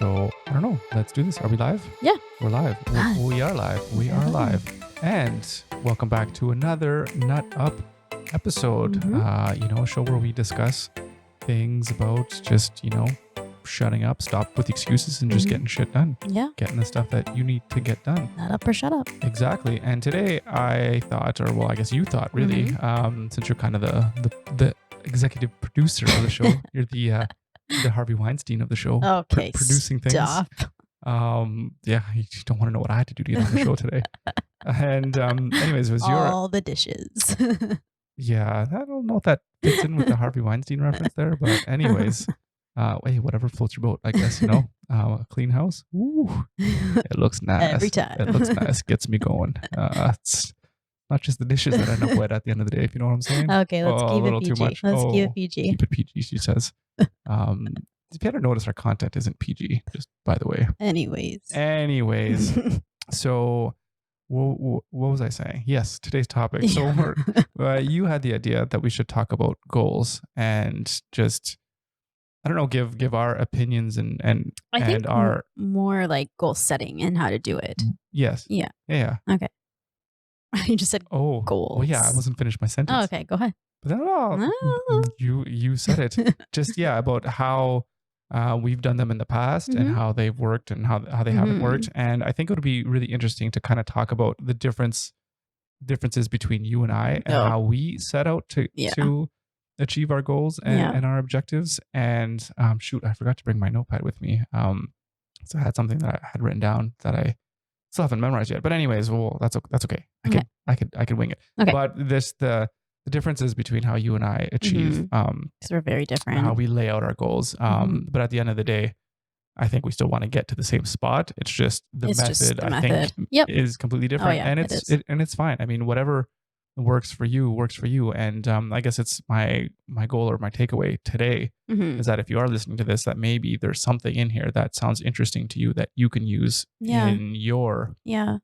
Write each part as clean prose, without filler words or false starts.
So I don't know. Let's do this. Are we live? Yeah. We're live. Live. We are live. We are live. And welcome back to another Nut Up episode. A show where we discuss things about just, shutting up, stop with excuses and just getting shit done. Yeah. Getting the stuff that you need to get done. Nut up or shut up. Exactly. And today I thought, or well, I guess you thought really, since you're kind of the executive producer of the show, you're the Harvey Weinstein of the show. Okay. Producing things. Stop. Yeah, you don't want to know what I had to do to get on the show today. And anyways, it was all the dishes. Yeah, I don't know if that fits in with the Harvey Weinstein reference there, but anyways, hey, whatever floats your boat, I guess, a clean house. Ooh, it looks nice. Every time. It looks nice. Gets me going. It's not just the dishes that end up wet at the end of the day, if you know what I'm saying. Okay, let's keep a little it PG. too much. Let's keep it PG. Keep it PG, she says. If you ever notice, our content isn't PG, just by the way. Anyways, so what was I saying? Yes, today's topic. So you had the idea that we should talk about goals and just, I don't know, give our opinions and I think our more like goal setting and how to do it. Yes. Yeah. Yeah. Okay. You just said goals. Well, yeah, I wasn't finished my sentence. Oh, okay. Go ahead. But you said it. Just about how we've done them in the past and how they've worked and how they haven't worked. And I think it would be really interesting to kind of talk about the differences between you and I and how we set out to achieve our goals and our objectives. And shoot, I forgot to bring my notepad with me. So I had something that I had written down that I still haven't memorized yet. But anyways, well, that's okay. I could wing it. Okay. But the differences between how you and I achieve, because we're very different, how we lay out our goals. But at the end of the day, I think we still want to get to the same spot. It's just the method. I think is completely different, and it's fine. I mean, whatever works for you. And I guess it's my goal or my takeaway today is that if you are listening to this, that maybe there's something in here that sounds interesting to you that you can use in your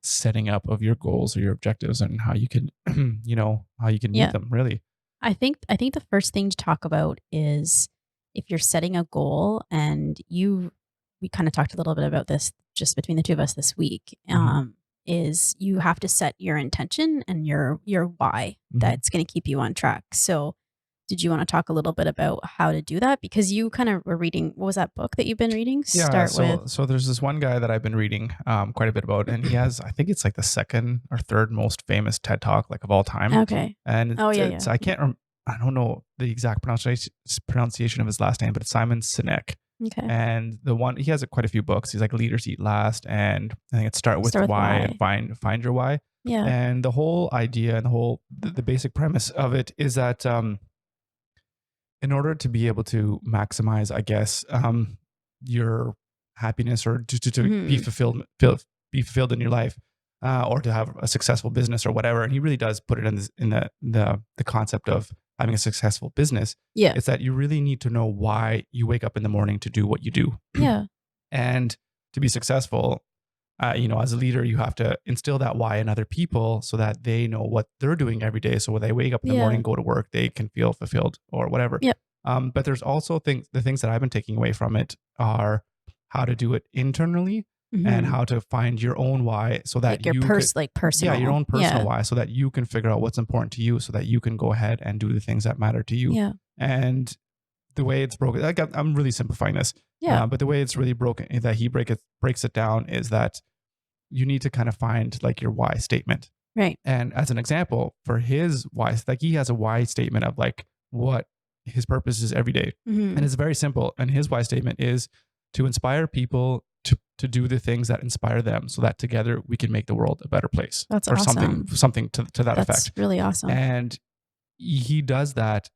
setting up of your goals or your objectives and how you can, how you can meet them really. I think the first thing to talk about is if you're setting a goal, and we kind of talked a little bit about this just between the two of us this week. Is you have to set your intention and your why that's going to keep you on track. So did you want to talk a little bit about how to do that? Because you kind of were reading, what was that book that you've been reading? So there's this one guy that I've been reading quite a bit about, and he has, I think it's like the second or third most famous TED Talk like of all time. Okay. And I don't know the exact pronunciation of his last name, but it's Simon Sinek. Okay. And he has quite a few books. He's like Leaders Eat Last, and I think it's Start with Why and Find Your Why. Yeah. And the whole idea and the basic premise of it is that in order to be able to maximize, I guess, your happiness or to be fulfilled in your life, or to have a successful business or whatever, and he really does put it in the concept of having a successful business. Yeah. It's that you really need to know why you wake up in the morning to do what you do. Yeah. And to be successful, as a leader, you have to instill that why in other people so that they know what they're doing every day. So when they wake up in the morning, go to work, they can feel fulfilled or whatever. Yep. But there's also the things that I've been taking away from it are how to do it internally. And how to find your own why so that your personal. Yeah, your own personal why so that you can figure out what's important to you so that you can go ahead and do the things that matter to you. Yeah. And the way it's broken, I'm really simplifying this. Yeah. But the way it's really broken, that he breaks it down is that you need to kind of find like your why statement. Right. And as an example, for his why, like he has a why statement of like what his purpose is every day. And it's very simple. And his why statement is to inspire people to do the things that inspire them so that together we can make the world a better place. That's or awesome. something to that effect. That's really awesome. And he does that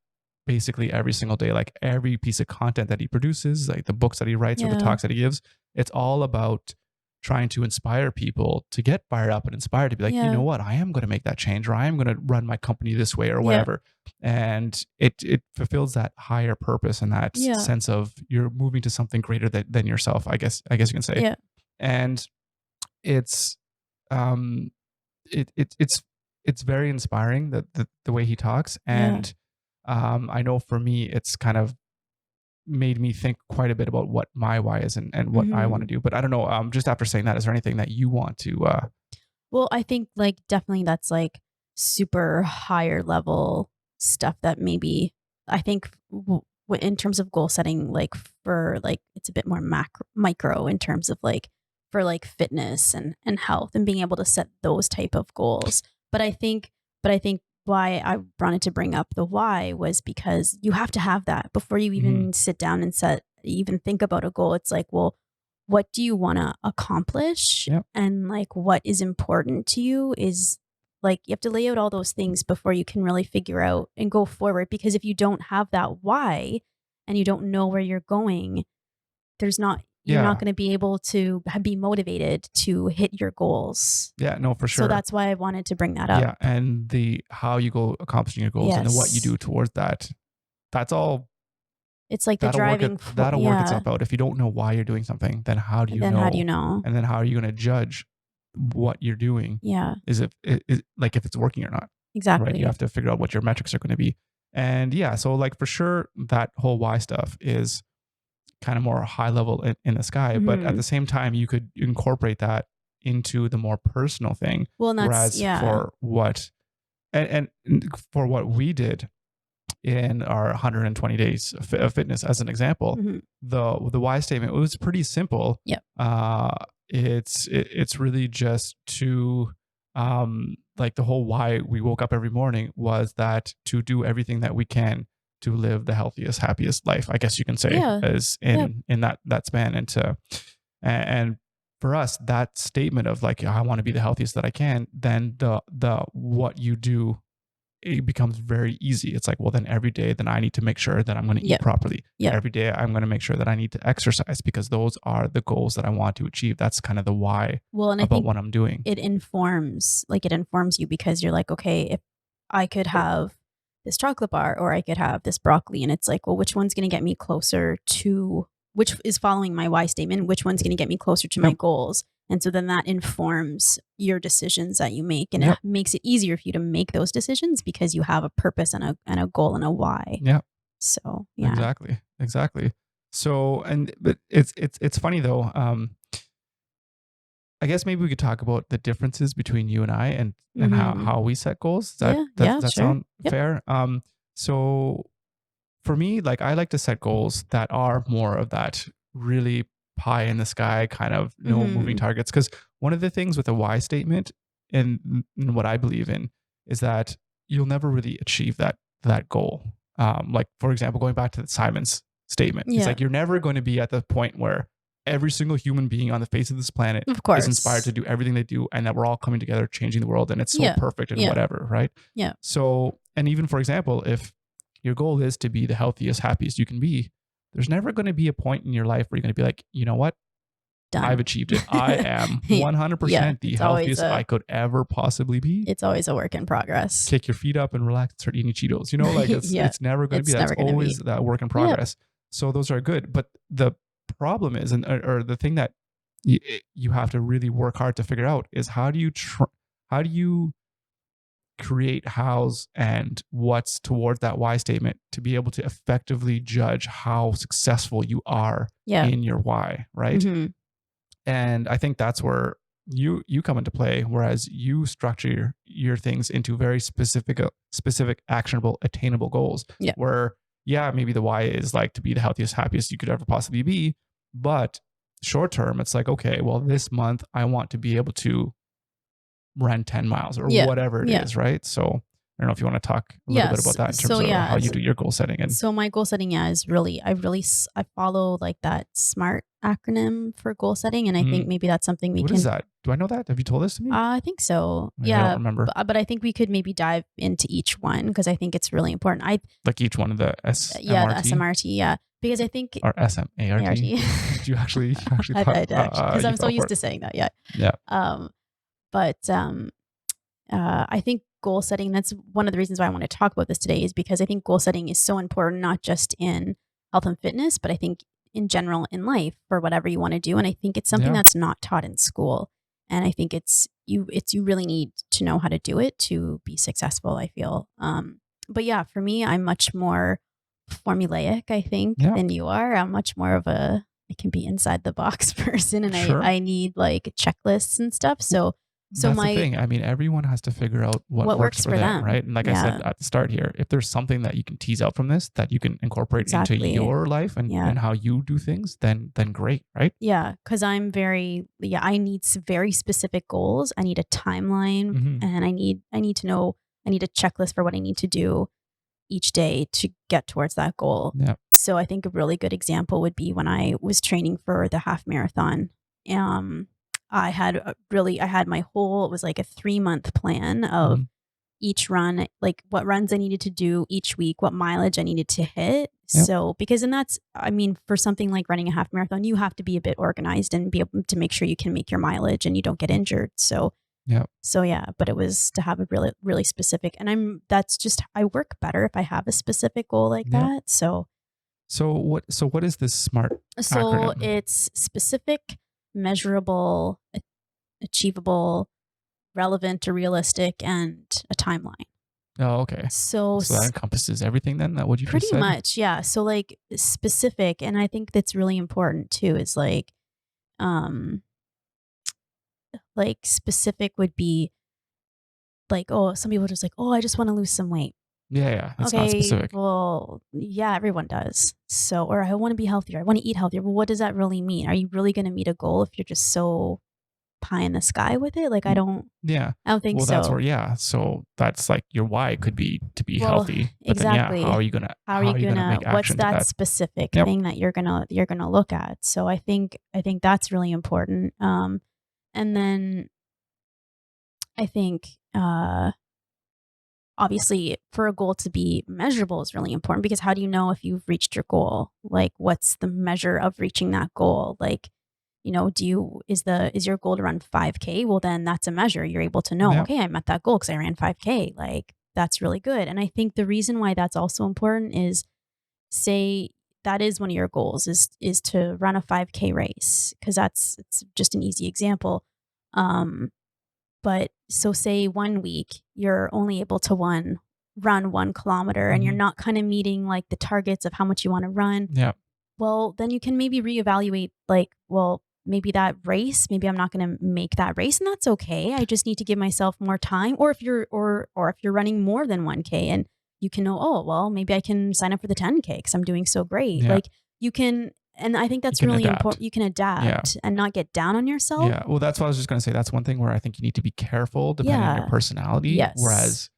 basically every single day. Like every piece of content that he produces, like the books that he writes or the talks that he gives, it's all about trying to inspire people to get fired up and inspired to be like, you know what, I am going to make that change, or I am going to run my company this way or whatever. And it fulfills that higher purpose and that sense of you're moving to something greater than yourself, I guess you can say. Yeah. And it's it's very inspiring the way he talks. And I know for me, it's kind of made me think quite a bit about what my why is and what I want to do. But I don't know. Just after saying that, is there anything that you want to? Well, I think like definitely that's like super higher level stuff that maybe I think in terms of goal setting, like for like it's a bit more micro in terms of like for like fitness and health and being able to set those type of goals. But I think why I wanted to bring up the why was because you have to have that before you Mhm. even sit down and even think about a goal. It's like, well, what do you want to accomplish? Yep. And like what is important to you is like you have to lay out all those things before you can really figure out and go forward. Because if you don't have that why and you don't know where you're going, you're not Yeah. going to be able to be motivated to hit your goals. Yeah. No, for So sure. that's why I wanted to bring that up. Yeah, and the how you go accomplishing your goals and then what you Yes. do towards that. That's all It's like the driving that'll work yeah. itself out. If you don't know why you're doing something, then how do And you then how do you know? know? And then how are you going to judge what you're doing? Yeah, Is like if it's working or not, right? You exactly. have to figure out what your metrics are going to be. And yeah, so like for sure that whole why stuff is kind of more high level in the sky, but at Hmm. the same time you could incorporate that into the more personal thing. Well, and that's, Whereas yeah. for what and for what we did in our 120 days of fitness as an example, Hmm. the why statement was pretty simple. Yep. It's really just to like the whole why we woke up every morning was that to do everything that we can to live the healthiest, happiest life, I guess you can say, Yeah. as Yep. in that span. And for us, that statement of like I want to be the healthiest that I can, then the what you do, it becomes very easy. It's like, well, then every day, then I need to make sure that I'm going to eat Yep. properly. Yep. Every day, I'm going to make sure that I need to exercise because those are the goals that I want to achieve. That's kind of the why Well, and I about think what I'm doing. it informs you because you're like, okay, if I could have this chocolate bar or I could have this broccoli, and it's like, well, which one's going to get me closer to which is following my why statement, which one's going to get me closer to my Yep. goals. And so then that informs your decisions that you make, and it Yep. makes it easier for you to make those decisions because you have a purpose and a goal and a why. Yep. So yeah. Exactly. Exactly. So, but it's funny though. I guess maybe we could talk about the differences between you and I and Hmm. how we set goals. Yeah. Does Yeah. that Sure. sound Yep. fair? So for me, like I like to set goals that are more of that really pie in the sky kind of no moving Hmm. targets. Because one of the things with a why statement and what I believe in is that you'll never really achieve that goal. Like for example, going back to Simon's statement, he's Yeah. like, you're never going to be at the point where every single human being on the face of this planet Of is inspired to course. do everything they do and that we're all coming together changing the world and it's so Yeah. perfect and Yeah. whatever, right? Yeah. So, and even for example, if your goal is to be the healthiest, happiest you can be, there's never going to be a point in your life where you're going to be like, you know what? I've Done. achieved it. I am Yeah. Yeah. 100% the healthiest I could ever possibly be. It's always a work in progress. Kick your feet up and relax and start eating Cheetos. You know, like Yeah. it's never going to be It's that. It's never gonna always be. that work in Yep. progress. So those are good. But the problem is, or the thing that you have to really work hard to figure out is how do you create hows and what's towards that why statement to be able to effectively judge how successful you are Yeah. in your why, right? Hmm. And I think that's where you come into play, whereas you structure your things into very specific, actionable, attainable goals. Yeah. Where yeah, maybe the why is like to be the healthiest, happiest you could ever possibly be, but short term, it's like okay, well this month I want to be able to run 10 miles or Yeah. whatever it Yeah. is, right? So I don't know if you want to talk a little bit Yes. about that in terms So of how yeah. you do your goal setting and So my goal setting, yeah, is really I follow like that SMART acronym for goal setting, and I think mm, maybe that's something we what is can. that? Do I know that? Have you told this to me? I think so. I don't Yeah, remember. but I think we could maybe dive into each one because I think it's really important. Like each one of the Yeah, the SMRT SMRT, yeah, because I think or SMART. ART. Did you actually I talk, did actually because you I'm so fell for used it? to saying that. Yeah. Yeah. Um, but I think goal setting, that's one of the reasons why I want to talk about this today, is because I think goal setting is so important, not just in health and fitness, but I think in general in life for whatever you want to do. And I think it's something Yeah. that's not taught in school. And I think you really need to know how to do it to be successful, I feel. But yeah, for me, I'm much more formulaic, I think, Yeah. than you are. I'm much more of I can be inside the box person, and Sure. I need like checklists and stuff. So That's the my thing. I mean, everyone has to figure out what what works works for for them, them. right? And like I said Yeah, at the start here, if there's something that you can tease out from this that you can incorporate into exactly. your life Yeah. and how you do things, then great, right? Yeah, because I need very specific goals. I need a timeline, Hmm. and I need to know. I need a checklist for what I need to do each day to get towards that goal. Yeah. So I think a really good example would be when I was training for the half marathon. Um, I had my whole, it was like a 3-month plan of Hmm. each run, like what runs I needed to do each week, what mileage I needed to hit. Yep. So, because, and that's, I mean, for something like running a half marathon, you have to be a bit organized and be able to make sure you can make your mileage and you don't get injured. Yep. So yeah, but it was to have a really, really specific, and that's just, I work better if I have a specific goal like Yep. that. So what is this SMART So acronym? it's specific, measurable, achievable, relevant or realistic, and a timeline. Oh, okay. So So that encompasses everything then, that what you just pretty said? much, yeah. So like specific, and I think that's really important too, is um like specific would be like, oh, some people are just like, oh, I just want to lose some weight. Yeah, yeah. It's not Okay, specific. well, yeah, everyone does. So, or I want to be healthier. I want to eat healthier. Well, what does that really mean? Are you really going to meet a goal if you're just so pie in the sky with it? Like, Mm, yeah. I don't think Well, that's so. where, yeah. So that's like your why could be to be Well, healthy, but then yeah, exactly. How are how you are you gonna gonna? make What's action to that that? specific Yep. thing that you're gonna look at? So I think that's really important. And then I think obviously for a goal to be measurable is really important, because how do you know if you've reached your goal? Like, what's the measure of reaching that goal? Like, is your goal to run 5K? Well, then that's a measure. You're able to know, Yep. okay, I met that goal because I ran 5K. Like, that's really good. And I think the reason why that's also important is, say that is one of your goals, is to run a 5K race, because it's just an easy example. Um, but so say one week you're only able to run 1 kilometer, and you're Hmm. not kind of meeting like the targets of how much you want to run. Yep. Well, then you can maybe reevaluate, like, well, maybe that race, maybe I'm not going to make that race, and that's okay. I just need to give myself more time. Or if you're running more than 1K, and you can know, oh, well, maybe I can sign up for the 10K because I'm doing so great. Yeah. Like, you can, and I think You that's can really adapt. important. You can Yeah. adapt and not get down on yourself. Yeah. Well, that's what I was just gonna say. That's one thing where I think you need to be careful depending on your Yeah. personality. Yes. Whereas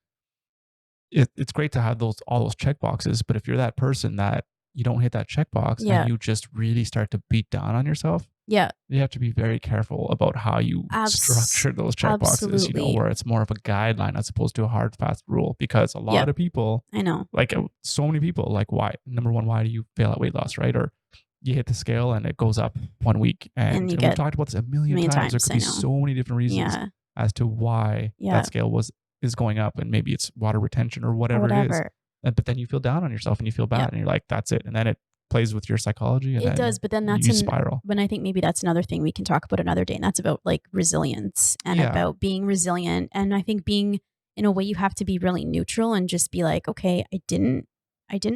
it's great to have all those check boxes, but if you're that person that you don't hit that checkbox and Yeah. you just really start to beat down on yourself, Yeah. you have to be very careful about how you Abs- structure those check boxes, absolutely. where it's more of a guideline as opposed to a hard, fast rule. Because a Yeah. lot of people, I know. like so many people, like, why, number one, why do you fail at weight loss, right? Or you hit the scale and it goes up one week. And you And we've get talked about this a a million million times. There times. could I be know. so many different reasons Yeah. as to why Yeah. that scale is going up. And maybe it's water retention or Or whatever it is. whatever. But then you feel down on yourself and you feel Yeah. bad and you're like, that's it. And then it plays with your psychology and It does, then but then you spiral. but I think maybe that's another thing we can talk about another day, and that's about like resilience and Yeah. about being resilient. And I think being, in a way, you have to be really neutral and just be like, okay, I didn't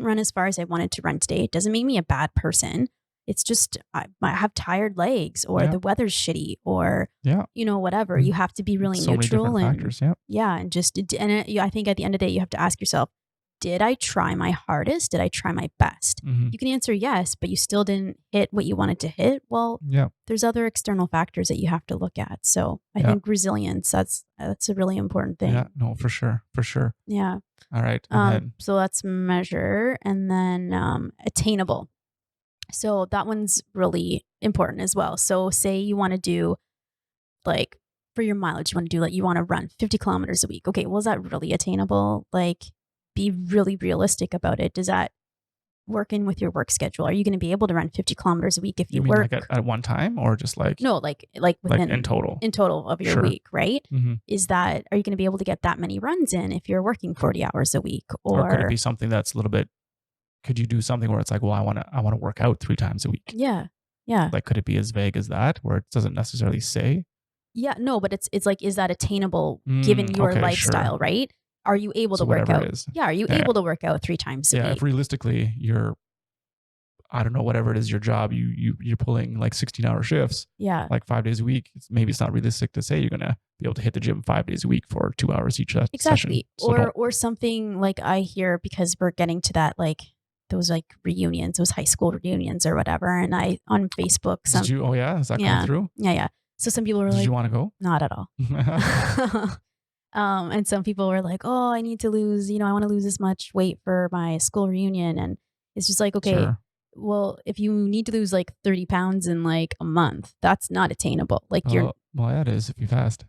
run as far as I wanted to run today. It doesn't make me a bad person. It's just I have tired legs, or Yeah. the weather's shitty, or Yeah. whatever. Mm. You have to be really So many neutral, different and factors. Yeah. yeah, and just, I think at the end of the day, you have to ask yourself, did I try my hardest? Did I try my best? Hmm. You can answer yes, but you still didn't hit what you wanted to hit. Well, Yeah. there's other external factors that you have to look at. So I Yeah. think resilience, that's a really important thing. Yeah. No, for sure. For sure. Yeah. All right. And then, So that's measure, and then attainable. So that one's really important as well. So say you want to do, like, for your mileage, you want to do, like, you want to run 50 kilometers a week. Okay, well, is that really attainable? Like, be really realistic about it. Does that work in with your work schedule? Are you going to be able to run 50 kilometers a week if you you mean work? like at one time or just like, No, like like within in total? in total of your Sure. week, right? Hmm. Are you going to be able to get that many runs in if you're working 40 hours a week? Or could it Or be something that's a little bit, could you do something where it's like, well, I want to work out 3 times a week? yeah, yeah, Like, could it be as vague as that where it doesn't necessarily say? yeah. No, but it's like, is that attainable given your Okay, lifestyle, sure. right? are you able So to work whatever out? it is. Yeah. Are you Yeah. able to work out 3 times a Yeah. week? If realistically you're, I don't know, whatever it is, your job, you're pulling like 16-hour shifts, Yeah. like 5 days a week. Maybe it's not realistic to say you're going to be able to hit the gym 5 days a week for 2 hours each session. Exactly. So Or something like I hear, because we're getting to that, like those like reunions, those high school reunions or whatever. And I, on Facebook, did you, oh yeah, is that yeah, coming through? yeah. So some people were Did like, you want to go? not at all. And some people were like, oh, I need to lose, I want to lose this much weight for my school reunion. And it's just like, okay, Sure. well, if you need to lose like 30 pounds in like a month, that's not attainable. Like you're, Well, yeah, it is if you fast.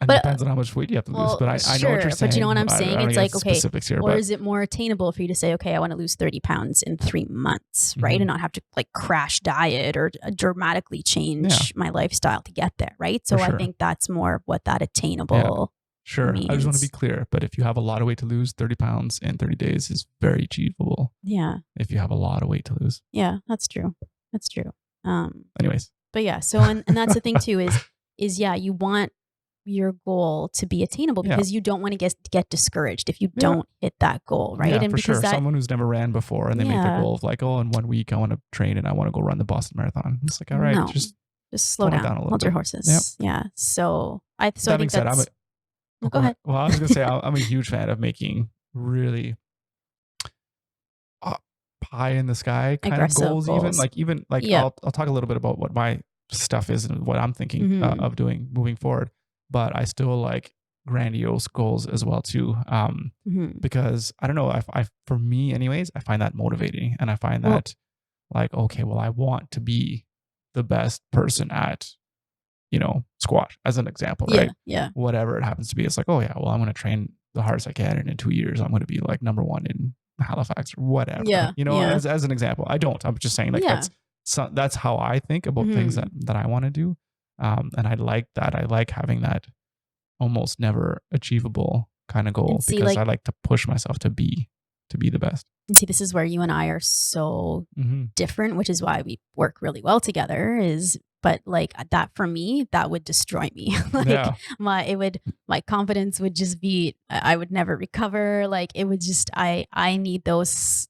And but depends on how much weight you have to lose. well, But I know what sure, you're saying. but you know what I'm saying? I don't It's get like, okay, specifics here, or but is it more attainable for you to say, okay, I want to lose 30 pounds in 3 months, right? Mhm. And not have to like crash diet or dramatically change my lifestyle to get there, right? So For I sure. think that's more what that attainable sure. I just want to be means. clear. But if you have a lot of weight to lose, 30 pounds in 30 days is very achievable. Yeah. If you have a lot of weight to lose. Yeah, that's true. That's true. Anyways. But yeah, so and that's the thing too is yeah, you want your goal to be attainable Yeah. because you don't want to get discouraged if you Yeah. don't hit that goal, right? Yeah, And for because sure. Someone who's never ran before and they make Yeah. the goal of like, oh, in 1 week I want to train and I want to go run the Boston Marathon. It's like, all right, No. just slow tone it down, down a little hold your bit. horses. Yeah. So I that being think said, that's Oh, go ahead. Well, I was gonna say I'm a huge fan of making really pie in the sky kind Aggressive of goals. goals. Even like Yeah. I'll talk a little bit about what my stuff is and what I'm thinking Mhm. of doing moving forward. But I still like grandiose goals as well too, Mhm. because I don't know. I for me, anyways, I find that motivating, and I find Well- that like, okay, well, I want to be the best person at squash as an example, Yeah. right? Yeah. Whatever it happens to be. It's like, oh yeah, well, I'm going to train the hardest I can, and in 2 years, I'm going to be like number one in Halifax or whatever. Yeah, yeah. As an example. I'm just saying like Yeah. that's how I think about things that I want to do. And I like that. I like having that almost never achievable kind of goal And see, because like- I like to push myself to be the best. And see, this is where you and I are so Mm-hmm. different, which is why we work really well together. But like that for me, that would destroy me. Like Yeah. my confidence would just be, I would never recover. Like it would just, I need those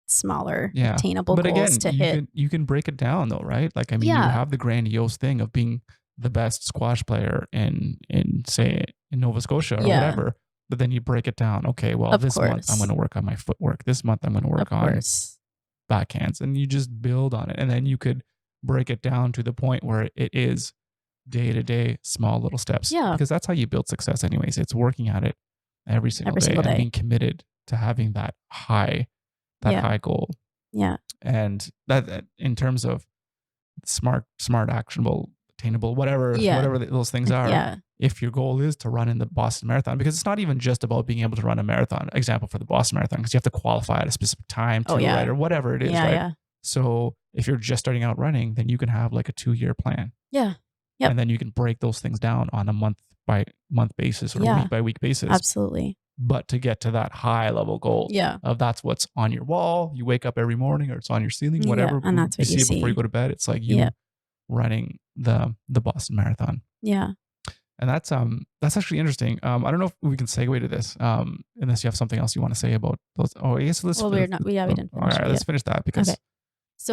smaller Yeah. attainable But goals again, to you hit. can break it down though, right? Like I mean, you Yeah. have the grandiose thing of being the best squash player in say in Nova Scotia or Yeah. whatever. But then you break it down. Okay, well, Of this month I'm course. going to work on my footwork. This month I'm going to work Of on course. backhands, and you just build on it. And then you could break it down to the point where it is day to day, small little steps. Yeah. Because that's how you build success, anyways. It's working at it every single day and being committed to having that high goal. Yeah. And that in terms of smart, actionable, attainable, whatever those things are. Yeah. If your goal is to run in the Boston Marathon, because it's not even just about being able to run a marathon, example for the Boston Marathon, because you have to qualify at a specific time too, right? Or whatever it is, Yeah. right? Yeah. So if you're just starting out running, then you can have like a 2-year plan. Yeah. Yep. And then you can break those things down on a month by month basis or Yeah. week by week basis. Absolutely. But to get to that high level goal Yeah. of that's what's on your wall, you wake up every morning or it's on your ceiling, Yeah, whatever. and that's what you it before you see. go to bed. It's like you Yeah. running the Boston Marathon. Yeah. And that's actually interesting. I don't know if we can segue to this, unless you have something else you want to say about those. Oh, I guess let's. Well, we didn't All finish right, it let's yet. finish that because Okay.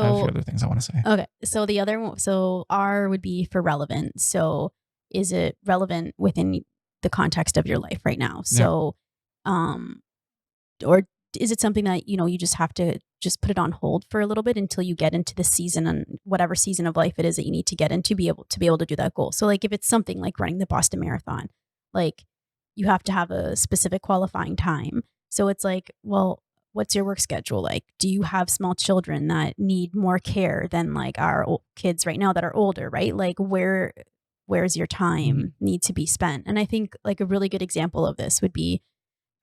I have a few So other things I want to say. okay. So the other one, so R would be for relevant. So is it relevant within the context of your life right now? So, or is it something that, you just have to just put it on hold for a little bit until you get into the season and whatever season of life it is that you need to get into be able to do that goal. So like if it's something like running the Boston Marathon, like you have to have a specific qualifying time. So it's like, well, what's your work schedule like? Do you have small children that need more care than like our kids right now that are older, right? Like where's your time need to be spent? And I think like a really good example of this would be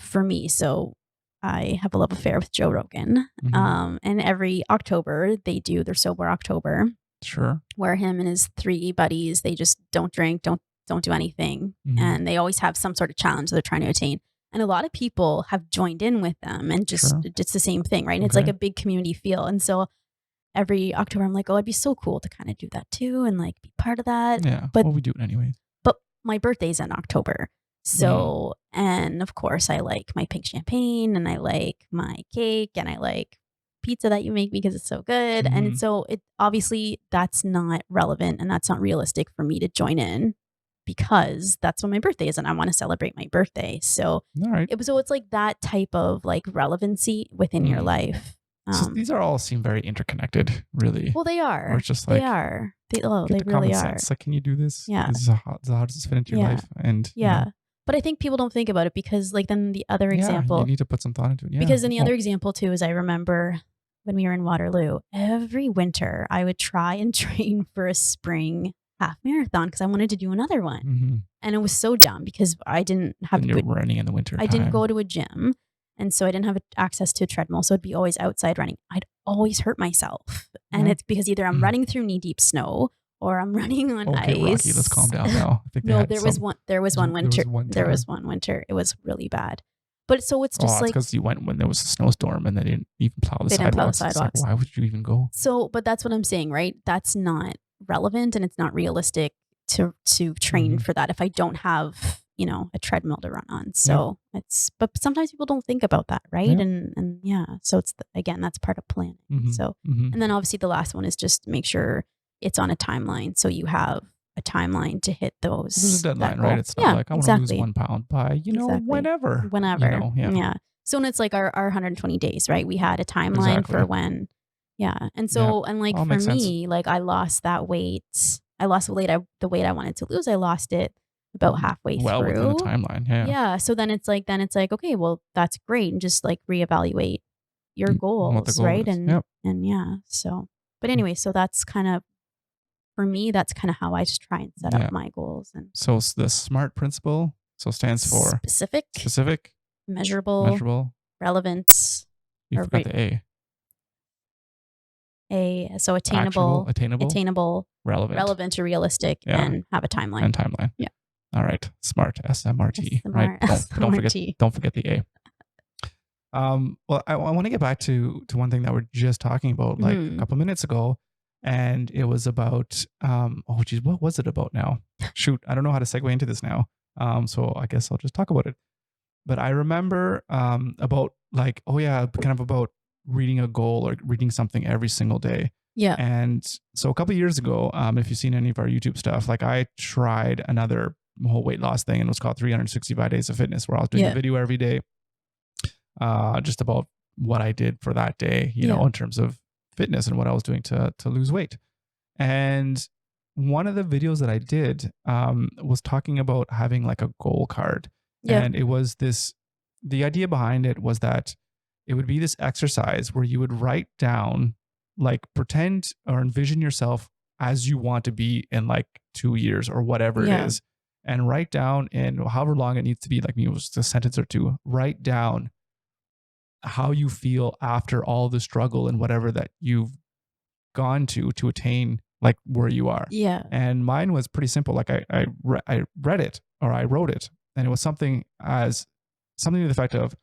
for me. So I have a love affair with Joe Rogan. And every October they do their Sober October. Sure. Where him and his 3 buddies, they just don't drink, don't do anything. And they always have some sort of challenge they're trying to attain. And a lot of people have joined in with them and just, it's the same thing, right? And it's like a big community feel. And so every October, I'm like, oh, it'd be so cool to kind of do that too and like be part of that. Yeah. But we do it anyway. But my birthday's in October. So, and of course, I like my pink champagne and I like my cake and I like pizza that you make because it's so good. And so it obviously that's not relevant and that's not realistic for me to join in because that's when my birthday is and I want to celebrate my birthday. So All right. it's like that type of like relevancy within your life. These are all seem very interconnected, really. Well, they are. Or it's just like they are. They get the really common are. sense. Like, can you do this? Yeah. How does this fit into your life? And yeah. But I think people don't think about it because like then the other example. You need to put some thought into it. Yeah. Because then the other example too is I remember when we were in Waterloo, every winter I would try and train for a spring half marathon because I wanted to do another one. And it was so dumb because I didn't have to go running in the winter. I didn't go to a gym. And so I didn't have access to a treadmill. So it'd be always outside running. I'd always hurt myself. And it's because either I'm running through knee deep snow or I'm running on ice. Rocky, let's calm down now. I think no, there was one winter. It was really bad. But so it's just like because you went when there was a snowstorm and they didn't even plow the sidewalks. Like, why would you even go? So, but that's what I'm saying, right? That's not relevant and it's not realistic to train for that if I don't have, a treadmill to run on. So but sometimes people don't think about that, right? And so it's again, that's part of planning. So, and then obviously the last one is just make sure it's on a timeline. So you have a timeline to hit those. There's a deadline, right? It's not like I want to lose 1 pound by, whenever. So when it's like our 120 days, right? We had a timeline for when, And so, and like for me, like I lost that weight. I lost the weight I wanted to lose. I lost it about halfway through. Within the timeline. Yeah. So then it's like, okay, well, that's great. And just like reevaluate your goals, right? And so, but anyway, so that's kind of, for me, that's kind of how I just try and set up my goals. And so the SMART principle, stands for specific, measurable, relevant. You forgot the A. So attainable, relevant or realistic, and have a timeline. Yeah. All right. SMART, SMRT. Right. Don't forget the A. Well, I want to get back to one thing that we're just talking about like a couple minutes ago. And it was about, what was it about now? Shoot, I don't know how to segue into this now. So I guess I'll just talk about it. But I remember about like, kind of about reading a goal or reading something every single day. Yeah. And so a couple of years ago, if you've seen any of our YouTube stuff, like I tried another whole weight loss thing and it was called 365 Days of Fitness, where I was doing a video every day, just about what I did for that day, you know, in terms of fitness and what I was doing to lose weight. And one of the videos that I did was talking about having like a goal card. And it was the idea behind it was that it would be this exercise where you would write down, like pretend or envision yourself as you want to be in like 2 years or whatever it is, and write down in however long it needs to be, like it was a sentence or two, write down how you feel after all the struggle and whatever that you've gone to attain like where you are. Yeah. And mine was pretty simple. Like I read it or I wrote it, and it was something to the effect of,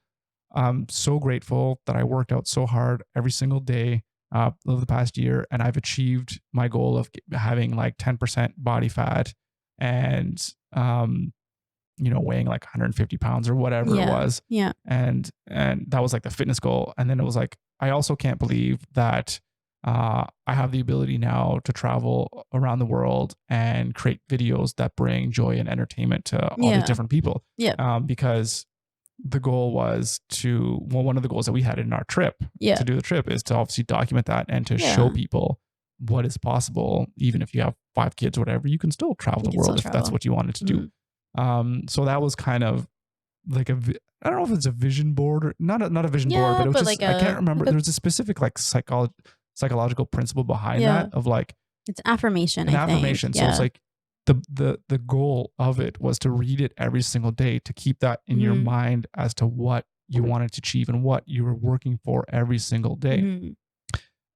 I'm so grateful that I worked out so hard every single day over the past year, and I've achieved my goal of having like 10% body fat and weighing like 150 pounds or whatever it was. Yeah. And that was like the fitness goal. And then it was like, I also can't believe that I have the ability now to travel around the world and create videos that bring joy and entertainment to all these different people. Yeah. Because the goal was one of the goals that we had in our trip to do the trip is to obviously document that and to show people what is possible. Even if you have 5 kids or whatever, you can still travel the world if that's what you wanted to do. So that was kind of like I don't know if it's a vision board or not a vision board, but it was just, like I can't remember. There was a specific like psychological principle behind that of like, it's affirmation. So it's like the goal of it was to read it every single day, to keep that in your mind as to what you wanted to achieve and what you were working for every single day.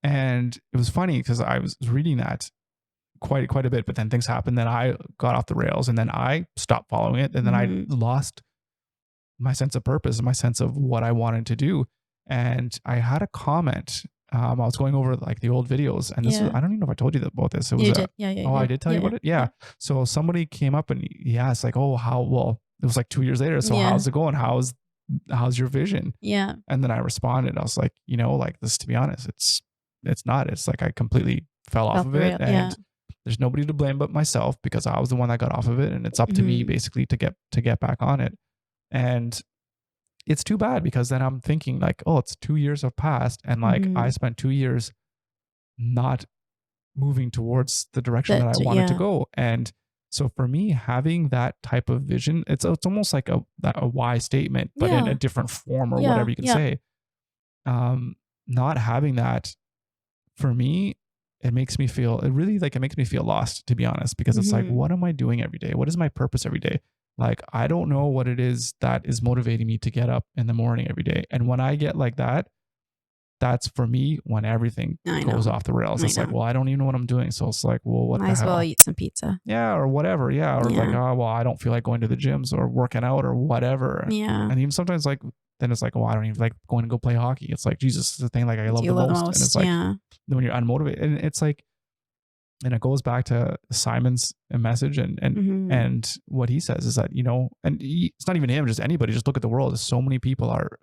And it was funny because I was reading that quite a bit, but then things happened. Then I got off the rails and then I stopped following it. And then I lost my sense of purpose and my sense of what I wanted to do. And I had a comment. I was going over like the old videos, and this was, I don't even know if I told you about this. It was you did. I did tell you about it. Yeah. So somebody came up and he asked like, it was like 2 years later. So Yeah. how's it going? How's your vision? Yeah. And then I responded. I was like, like this, to be honest, it's not. It's like I completely fell off of it. And there's nobody to blame but myself, because I was the one that got off of it. And it's up to me basically to get back on it. And it's too bad, because then I'm thinking like, oh, it's 2 years have passed. And like I spent 2 years not moving towards the direction that I wanted to go. And so for me, having that type of vision, it's almost like a why statement, but in a different form, or whatever you can say. Not having that, for me, it makes me feel lost, to be honest, because it's like, what am I doing every day? What is my purpose every day? Like, I don't know what it is that is motivating me to get up in the morning every day. And when I get like that, that's for me when everything goes off the rails. It's like, well, I don't even know what I'm doing. So it's like, well, what the hell? Might as well eat some pizza. Yeah, or whatever. Yeah. Or like, oh, well, I don't feel like going to the gyms or working out or whatever. Yeah. And even sometimes like, then it's like, well, I don't even like going to go play hockey. It's like, Jesus, it's the thing like I love the most. And it's like, when you're unmotivated, and it's like, and it goes back to Simon's message and what he says is that, and it's not even him, just anybody, just look at the world. So many people are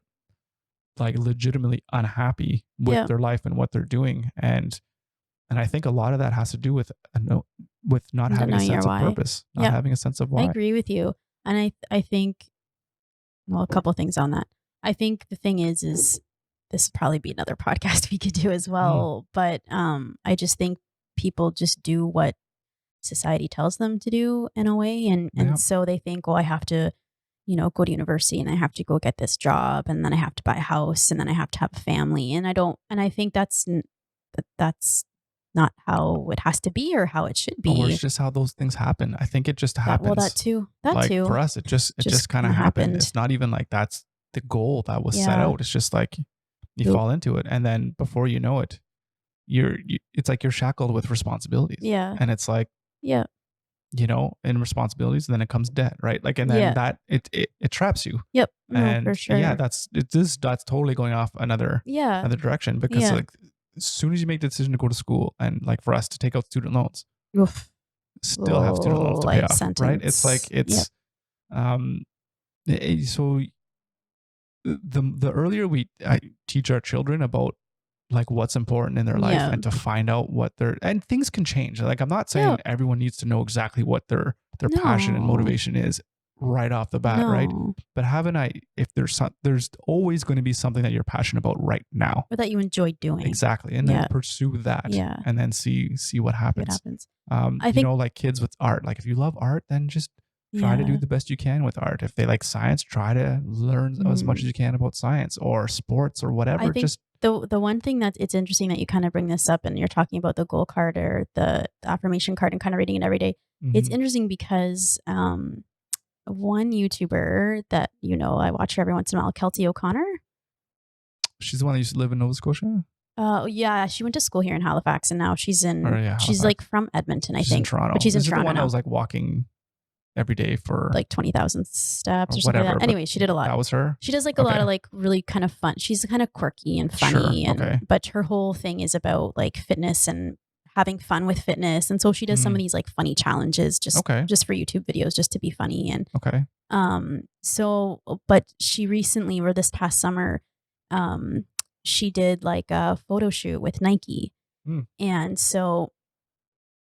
like legitimately unhappy with their life and what they're doing. And I think a lot of that has to do with not having a sense of purpose, not having a sense of why. I agree with you. And I think, well, a couple of things on that. I think the thing is this would probably be another podcast we could do as well. But I just think people just do what society tells them to do in a way. And so they think, well, I have to, go to university, and I have to go get this job, and then I have to buy a house, and then I have to have a family. And I think that's not how it has to be or how it should be. Or it's just how those things happen. I think it just happens. That too. For us, it just kind of happened. It's not even like that's the goal that was set out. It's just like you fall into it, and then before you know it, it's like you're shackled with responsibilities. Yeah. And it's like, and responsibilities, and then it comes debt, right? Like, and then that it traps you. Yep. And for sure. Yeah, that's totally going off another direction, because like as soon as you make the decision to go to school, and like for us to take out student loans, still have student loans to pay off, right? It's like so the earlier I teach our children about like what's important in their life, and to find out what and things can change. Like, I'm not saying everyone needs to know exactly what their passion and motivation is right off the bat, right? But if there's always going to be something that you're passionate about right now, or that you enjoy doing. Exactly. And then pursue that, and then see what happens. I think, like kids with art, like if you love art, then just try to do the best you can with art. If they like science, try to learn as much as you can about science or sports or whatever. Just the one thing that it's interesting that you kind of bring this up, and you're talking about the goal card or the affirmation card and kind of reading it every day. It's interesting because one YouTuber that I watch her every once in a while, Kelty O'Connor. She's the one that used to live in Nova Scotia. Yeah, she went to school here in Halifax, and now she's in. She's like from Edmonton, I think. In Toronto, but she's in Toronto. Toronto. The one that was like walking every day for like 20,000 steps or something like that. Anyway, she did a lot. That was her. She does like a lot of like really kind of fun. She's kind of ququirky and funny, but her whole thing is about like fitness and having fun with fitness. And so she does some of these like funny challenges just for YouTube videos, just to be funny. And so, but she recently, or this past summer, she did like a photo shoot with Nike. And so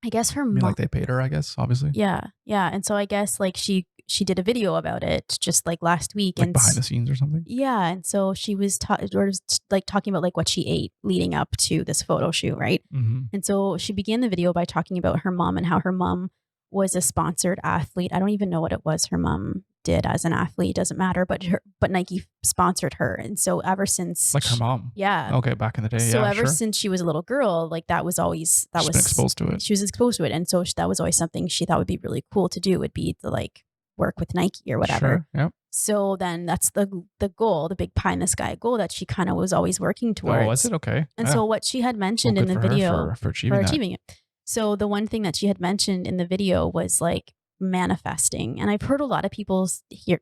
I guess her mom, like they paid her, I guess, obviously. Yeah. And so I guess like she did a video about it just like last week, like and behind the scenes or something. Yeah. And so she was talking about like what she ate leading up to this photo shoot, right? And so she began the video by talking about her mom and how her mom was a sponsored athlete. I don't even know what it was her mom did as an athlete, doesn't matter, but Nike sponsored her. And so ever since, like her mom. Yeah. Okay. Back in the day. So ever since she was a little girl, like that was always, She's been exposed to it. She was exposed to it. And so that was always something she thought would be really cool to do, would be to like work with Nike or whatever. Sure. Yep. So then that's the goal, the big pie in the sky goal that she kind of was always working towards. Oh, was it? Okay. And so what she had mentioned in the video for achieving it. So the one thing that she had mentioned in the video was like manifesting. And I've heard a lot of people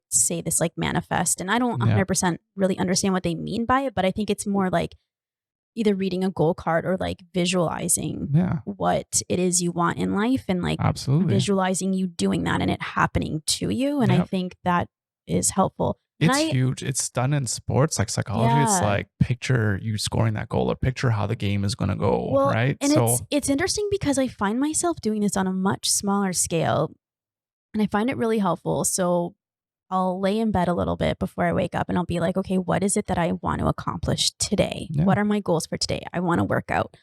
say this, like manifest, and I don't 100% really understand what they mean by it, but I think it's more like either reading a goal card or like visualizing Yeah, what it is you want in life and like absolutely. visualizing you doing that and it happening to you. And I Yep. think that is helpful. And It's huge. It's done in sports like psychology. It's yeah. like picture you scoring that goal or picture how the game is going to go, Well, right? and So, it's interesting because I find myself doing this on a much smaller scale and I find it really helpful. So I'll lay in bed a little bit before I wake up and I'll be like, okay, what is it that I want to accomplish today? yeah. What are my goals for today? I want to work out.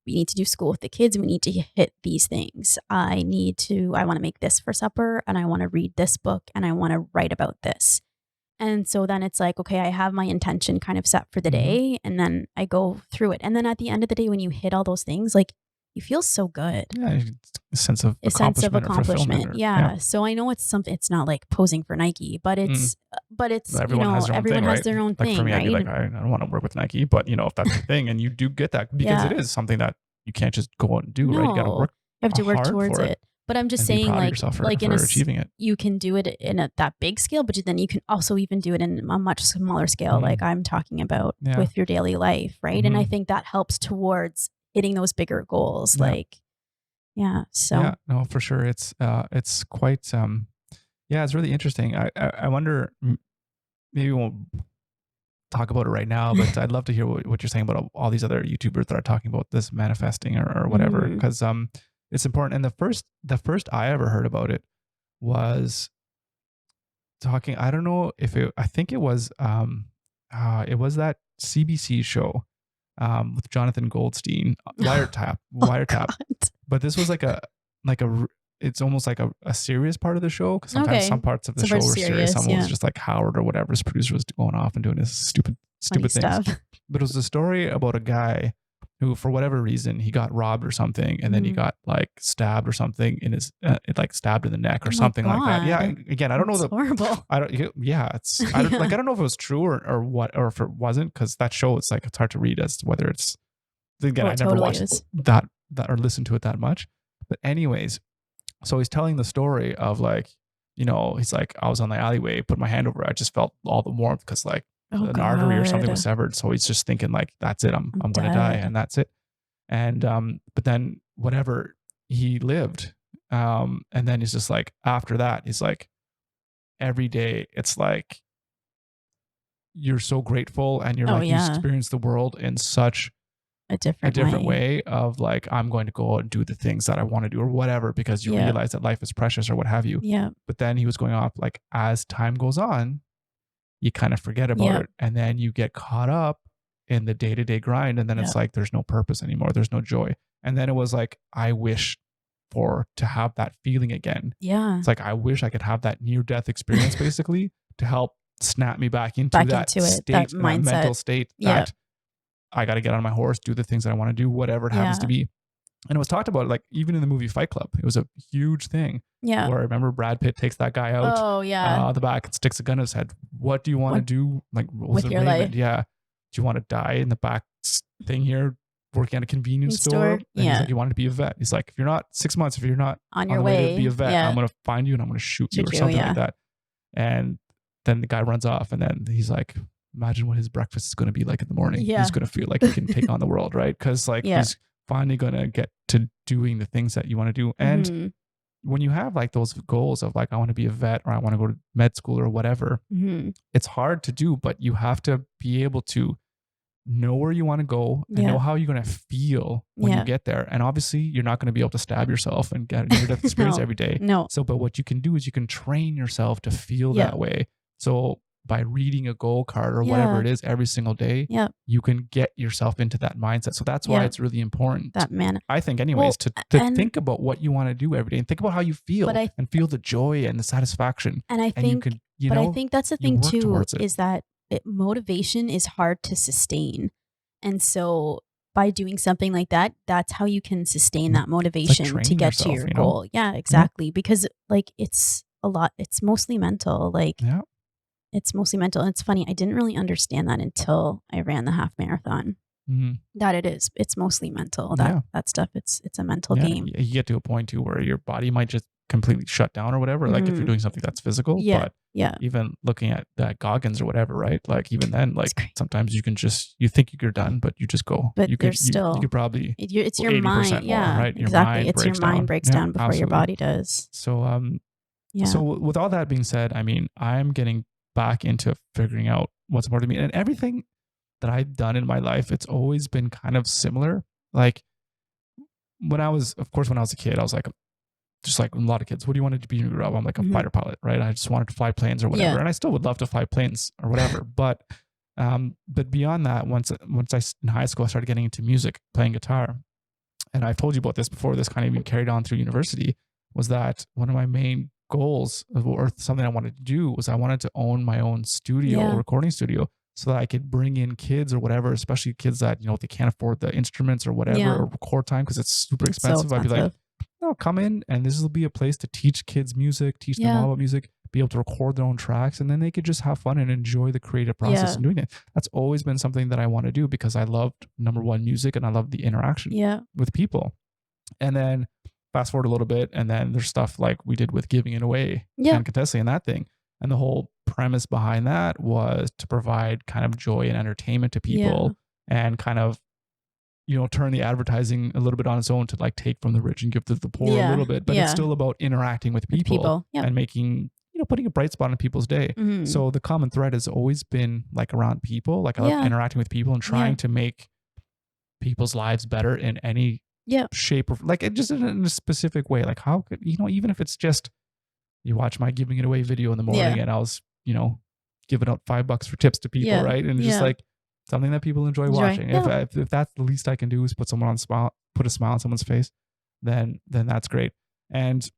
We need to do school with the kids. We need to hit these things. I want to make this for supper and I want to read this book and I want to write about this. And so then it's like, okay, I have my intention kind of set for the Mhm. day and then I go through it. And then at the end of the day, when you hit all those things, like you feel so good. Yeah, it's a sense of A sense of accomplishment or fulfillment. accomplishment. Yeah. So I know it's something, it's not like posing for Nike, but Mm. it's, Everyone has their own everyone thing, has right? their own Like for thing, me, I'd be right? like, I don't want to work with Nike, but if that's the thing, and you do get that because it Yeah. is something that you can't just go out and do, right? You got to No, work you have to work hard towards for it. But I'm just and be saying, proud of like, yourself for in achieving it. you can do it in that big scale, but then you can also even do it in a much smaller scale, Mhm. like I'm talking about Yeah. with your daily life, right? And I Mhm. think that helps towards hitting those bigger goals. Yeah. Like, yeah. So Yeah, no, for sure. It's quite yeah, it's really interesting. I wonder maybe we won't talk about it right now, but I'd love to hear what you're saying about all these other YouTubers that are talking about this manifesting or whatever, Mhm. because it's important. And the first I ever heard about it was talking. I don't know if I think it was that CBC show with Jonathan Goldstein, Wiretap, Oh Wiretap. God. But this was like it's almost like a serious part of the show because sometimes Okay. some parts of the Some show parts were serious. serious, Some was yeah. just like Howard or whatever his producer was going off and doing his stupid Funny things. stuff. But it was a story about a guy who, for whatever reason, he got robbed or something, and then he Mhm. got like stabbed or something in his, like stabbed in the neck or Oh my something like that. Yeah, God. again, I don't know That's horrible. I don't. Yeah, it's. I don't Yeah. like. I don't know if it was true or what, or if it wasn't, because that show, it's like it's hard to read as to whether it's. Again, Oh, I it never totally watched is. that or listened to it that much. But anyways, so he's telling the story of like, he's like, I was on the alleyway, put my hand over it, I just felt all the warmth because like Oh an artery or something God. was severed. So he's just thinking like, that's it, I'm I'm gonna die, dead. and that's it. And but then whatever, he lived. And then he's just like, after that, he's like, every day it's like you're so grateful and you're Oh like you yeah. experience the world in such A a different different way. way of like, I'm going to go out and do the things that I want to do or whatever, because you Yeah. realize that life is precious or what have you. Yeah. But then he was going off like, as time goes on, you kind of forget about Yep. it. And then you get caught up in the day to day grind. And then it's Yep. like, there's no purpose anymore. There's no joy. And then it was like, I wish to have that feeling again. Yeah. It's like, I wish I could have that near death experience basically to help snap me back into Back that into it, state, that and that mental mindset. state Yeah. that I got to get on my horse, do the things that I want to do, whatever it happens Yeah. to be. And it was talked about like even in the movie Fight Club, it was a huge thing Yeah. where I remember Brad Pitt takes that guy out Oh yeah. the back and sticks a gun in his head. What do you want to What- do? Like, what was with the your Raymond? life? Yeah. Do you want to die in the back thing here, working at a convenience store? Store? And he's Yeah. like, you wanted to be a vet. He's like, if you're not 6 months, if you're not On on your the way to way. be a vet, Yeah. I'm going to find you and I'm going to shoot you Shoot or you, something yeah. like that. And then the guy runs off, and then he's like, imagine what his breakfast is going to be like in the morning. Yeah. He's going to feel like he can take on the world, right? Because like Yeah. he's finally going to get to doing the things that you want to do. And Mhm. when you have like those goals of like, I want to be a vet or I want to go to med school or whatever, Mhm. it's hard to do, but you have to be able to know where you want to go and Yeah. know how you're going to feel when Yeah. you get there. And obviously, you're not going to be able to stab yourself and get a near death experience No. every day. No. So, but what you can do is you can train yourself to feel Yeah. that way. So, by reading a goal card or whatever Yeah. it is every single day, Yeah. you can get yourself into that mindset. So, that's why Yeah. it's really important. That man. I think, anyways, Well, to and- think about what you want to do every day and think about how you feel But I- and feel the joy and the satisfaction. And I And you think could, but I think that's the you thing work too, towards it. is that motivation is hard to sustain. And so by doing something like that, that's how you can sustain that motivation to training get to yourself, your you know? goal. Yeah, exactly. Because like it's a lot, it's mostly mental. Like Yeah. it's mostly mental. And it's funny, I didn't really understand that until I ran the half marathon. Mhm. That it's mostly mental. Yeah. That stuff, it's a mental Yeah, game. you get to a point too where your body might just completely shut down or whatever, like if you're doing something that's physical. Yeah. But Yeah. even looking at that Goggins or whatever, right? Like even then, like sometimes you think you're done, but you just go. But You there's could still, you could probably it's go your 80% mind. more, Yeah, right? Your exactly. mind It's your breaks mind down. breaks Yeah, down before your absolutely. body does. So Yeah. so with all that being said, I mean, I'm getting back into figuring out what's important to me, and everything that I've done in my life, it's always been kind of similar. Like when I was a kid, I was like, just like a lot of kids, what do you want to be when you grow up? I'm like a Mhm. fighter pilot, right? I just wanted to fly planes or whatever, Yeah. and I still would love to fly planes or whatever. But beyond that, once in high school, I started getting into music, playing guitar, and I've told you about this before. This kind of even carried on through university. Was that one of my main goals, or something I wanted to do? Was I wanted to own my own studio, Yeah. recording studio, so that I could bring in kids or whatever, especially kids that they can't afford the instruments or whatever, Yeah. or record time because it's super It's so expensive. I'd be like, expensive. no, come in, and this will be a place to teach kids music, teach them Yeah. all about music, be able to record their own tracks, and then they could just have fun and enjoy the creative process Yeah. in doing it. That's always been something that I want to do because I loved, number one, music, and I love the interaction Yeah. with people. And then fast forward a little bit, and then there's stuff like we did with Giving It Away Yeah. and Contessa and that thing. And the whole premise behind that was to provide kind of joy and entertainment to people, and kind of turn the advertising a little bit on its own to like take from the rich and give to the poor a little bit. But it's still about interacting with people, Yeah. and making putting a bright spot in people's day. Mhm. So the common thread has always been like around people. Like I love interacting with people and trying to make people's lives better in any shape, or like it just in a specific way. Like how could even if it's just you watch my Giving It Away video in the morning, and I was giving out $5 for tips to people, right? And just like something that people enjoy watching. If that's the least I can do is put a smile on someone's face, then that's great. And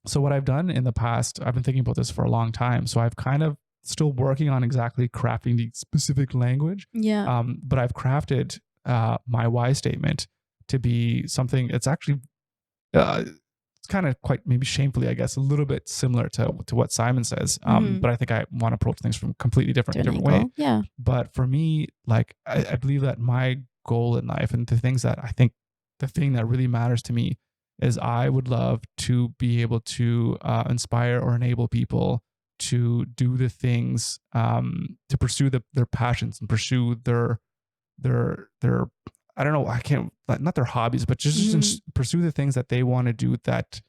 so what I've done in the past, I've been thinking about this for a long time. So I've kind of still working on exactly crafting the specific language. Yeah. But I've crafted my why statement to be something. It's actually it's kind of quite maybe shamefully, I guess, a little bit similar to what Simon says. But I think I want to approach things from a completely different way. Yeah. But for me, like I believe that my goal in life, and the things that I think the thing that really matters to me, is I would love to be able to inspire or enable people to do the things, to pursue their passions, and pursue their I don't know, I can't, not their hobbies, but just pursue the things that they want to do that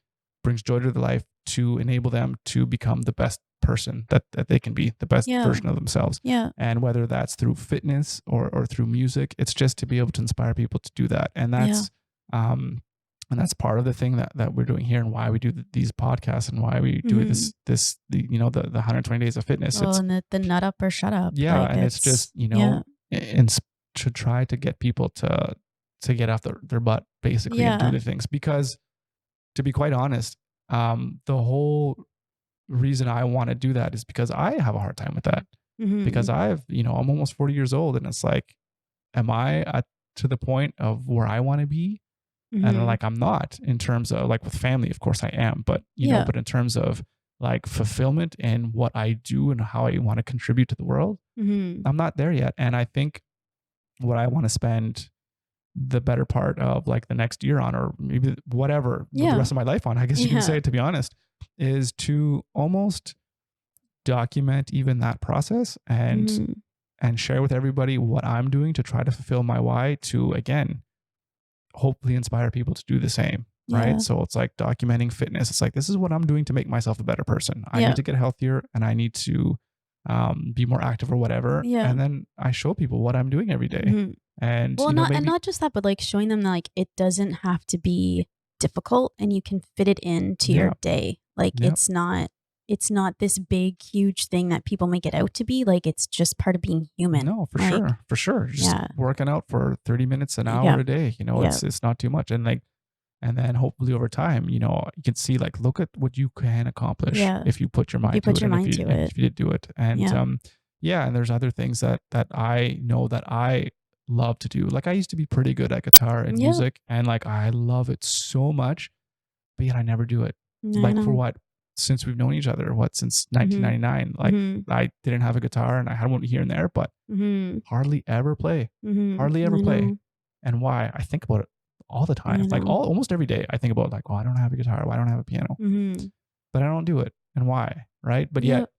brings joy to their life, to enable them to become the best person that they can be, the best version of themselves. Yeah. And whether that's through fitness or through music, it's just to be able to inspire people to do that. And that's part of the thing that we're doing here, and why we do these podcasts, and why we do the 120 days of fitness. Well, and the nut up or shut up. Yeah. Like, and it's just, and to try to get people to get off their butt basically, and do the things. Because to be quite honest, the whole reason I want to do that is because I have a hard time with that. Because I'm almost 40 years old, and it's like, am I to the point of where I want to be? And like, I'm not, in terms of like with family, of course I am, but but in terms of like fulfillment and what I do and how I want to contribute to the world, I'm not there yet. And I think what I want to spend the better part of like the next year on, or maybe whatever, the rest of my life on, I guess you can say, to be honest, is to almost document even that process, and share with everybody what I'm doing to try to fulfill my why, to again hopefully inspire people to do the same. Right. So it's like documenting fitness. It's like, this is what I'm doing to make myself a better person. I need to get healthier, and I need to be more active or whatever. And then I show people what I'm doing every day. And well, and not just that, but like showing them that like it doesn't have to be difficult, and you can fit it into your day. Like it's not this big, huge thing that people make it out to be. Like it's just part of being human. No, for sure. Just working out for 30 minutes, an hour a day, it's not too much. And like, and then hopefully over time, you can see like, look at what you can accomplish if you put your mind to it. If you did do it. And and there's other things that I know that I love to do. Like I used to be pretty good at guitar and music, and like I love it so much, but yet I never do it. For what? Since we've known each other, since 1999, like I didn't have a guitar, and I had one here and there, but hardly ever play. And why? I think about it all the time. Like almost every day I think about like, oh, I don't have a guitar. Why don't I have a piano? But I don't do it. And why? Right. But yet,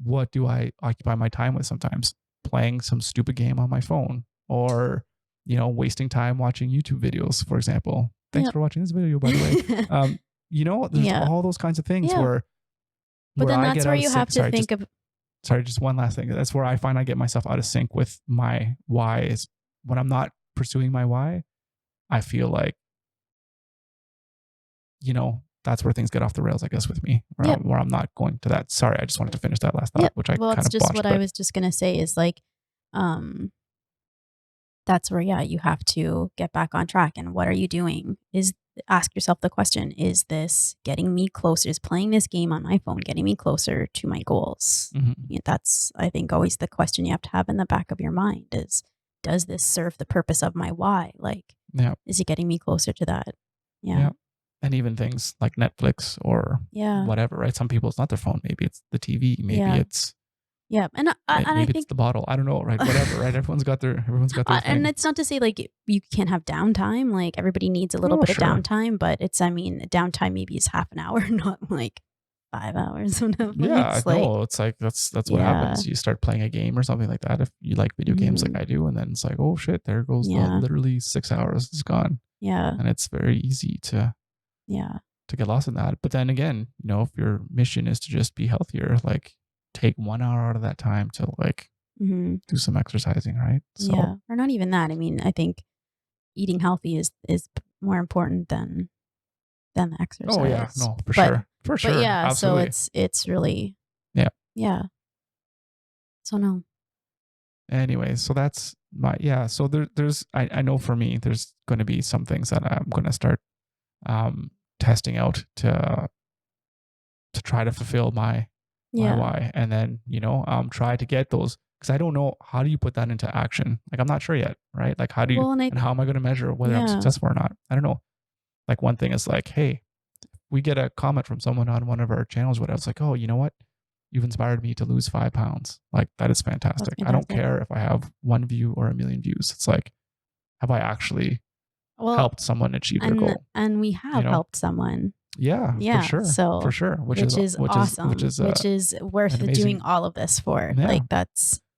what do I occupy my time with sometimes? Playing some stupid game on my phone, or, wasting time watching YouTube videos, for example. Thanks for watching this video, by the way. There's all those kinds of things where then that's where you have to think of. Sorry, just one last thing. That's where I find I get myself out of sync with my why. Is when I'm not pursuing my why, I feel like, that's where things get off the rails, I guess, with me, where I'm not going to that. Sorry, I just wanted to finish that last thought, which I kind of botched. Well, it's just what I was just going to say is like, that's where, you have to get back on track. And what are you doing? Ask yourself the question, is this getting me closer? Is playing this game on my phone getting me closer to my goals? That's, I think, always the question you have to have in the back of your mind is, does this serve the purpose of my why? Like, is it getting me closer to that? Yeah. And even things like Netflix or whatever, right? Some people, it's not their phone. Maybe it's the TV. Maybe it's and I think it's the bottle. I don't know, right? Whatever, right? Everyone's got their thing. And it's not to say like you can't have downtime. Like everybody needs a little bit of downtime, but downtime maybe is half an hour, not like 5 hours on Netflix. Yeah, no, it's like that's what happens. You start playing a game or something like that. If you like video games like I do, and then it's like, oh shit, there goes literally 6 hours is gone. Yeah, and it's very easy to get lost in that. But then again, if your mission is to just be healthier, like take 1 hour out of that time to like do some exercising, right? So, or not even that. I mean, I think eating healthy is more important than the exercise. Oh yeah, no, for sure. But yeah, absolutely. So it's really yeah. So no. Anyway, so that's so there's I know for me there's going to be some things that I'm going to start testing out to try to fulfill my why, and then try to get those, because I don't know, how do you put that into action? Like I'm not sure yet, right? Like how do you and how am I going to measure whether I'm successful or not? I don't know. Like one thing is like, hey, we get a comment from someone on one of our channels, whatever. It's like, oh, you know what? You've inspired me to lose 5 pounds. Like that is fantastic. I don't care if I have 1 view or 1 million views. It's like, have I actually helped someone achieve their goal? And we have helped someone. Yeah, for sure. So for sure, which is awesome. Which is worth doing all of this for. Yeah. Like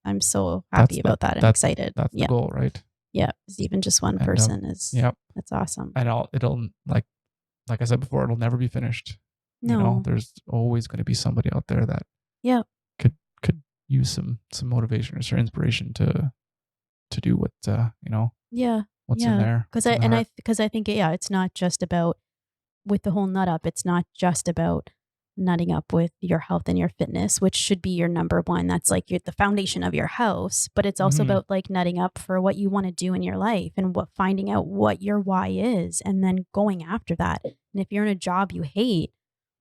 I'm so happy about that and excited. That's the goal, right? Yeah, even just one person is. That's awesome. And it'll like I said before, it'll never be finished. No, there's always going to be somebody out there that could use some motivation or some inspiration to do what what's in there. Because I think it's not just about, with the whole nut up, it's not just about nutting up with your health and your fitness, which should be your number one. That's like the foundation of your house, but it's also about like nutting up for what you want to do in your life and finding out what your why is and then going after that. And if you're in a job you hate,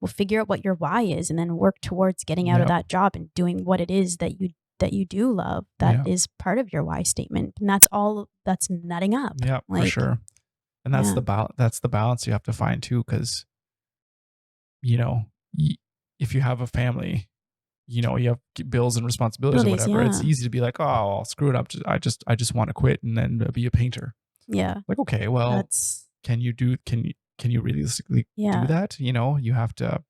well, figure out what your why is and then work towards getting out of that job and doing what it is that you do love. That is part of your why statement. And that's nutting up. Yeah, for sure. And that's the balance you have to find too, because if you have a family, you have bills and responsibilities or whatever. It's easy to be like, oh, I'll screw it up. I just want to quit and then be a painter. Yeah. Like, okay, well, can you realistically do that? You have to